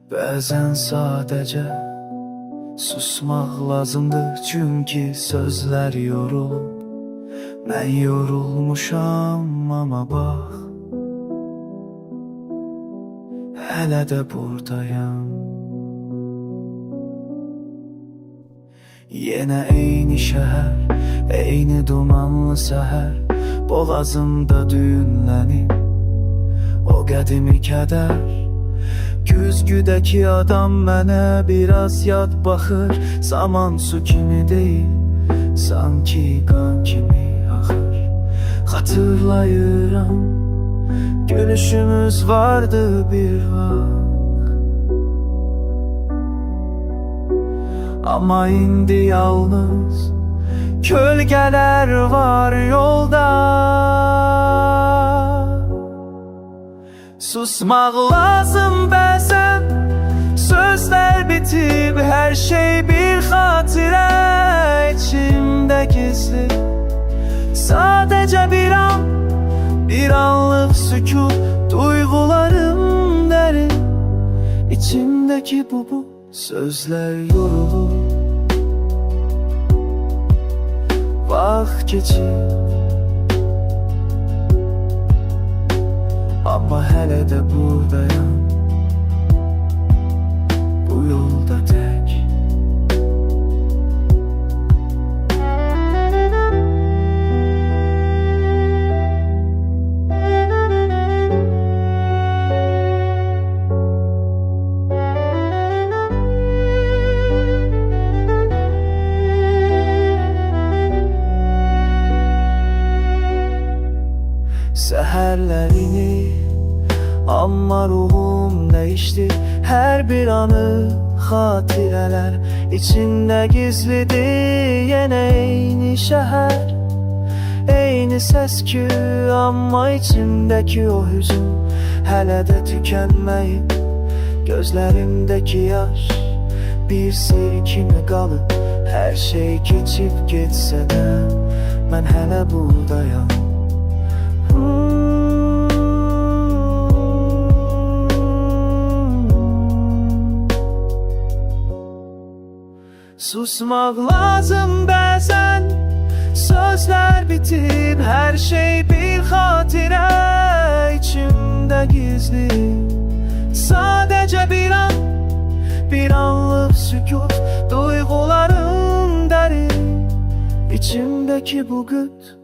Bəzən sadəcə susmaq lazımdır, çünki sözlər yorulub. Mən yorulmuşam, amma bax, hələ də buradayam. Yenə eyni şəhər, eyni dumanlı səhər, boğazımda düyünlənib o qədimi kədər. Güzgüdəki adam mənə biraz yad baxır, zaman su kimi deyil, sanki qan kimi axır. Xatırlayıram, gülüşümüz vardı bir vaxt, amma indi yalnız kölgələr var yolda. Susmaq lazım bəzən, sözlər bitib, hər şey bir xatirə içimdə gizli. Sadəcə bir an, bir anlıq sükut, duyğularım dərin. İçimdəki bu sözlər yorulur. Vaxt keçir, amma hələ də buradayam, bu yolda tək. Səhərlərini, amma ruhum dəyişdi. Hər bir anı xatirələr içində gizlidir. Yenə eyni şəhər, eyni səs-küy, amma içimdəki o hüzün hələ də tükənməyib. Gözlərimdəki yaş bir sel kimi qalıb. Hər şey keçib getsə də mən hələ buradayam. Susmaq lazım bəzən, sözlər bitib, hər şey bir xatirə içimdə gizli. Sadəcə bir an, bir anlıq sükut, duyğularım dərin. İçimdəki bu qüt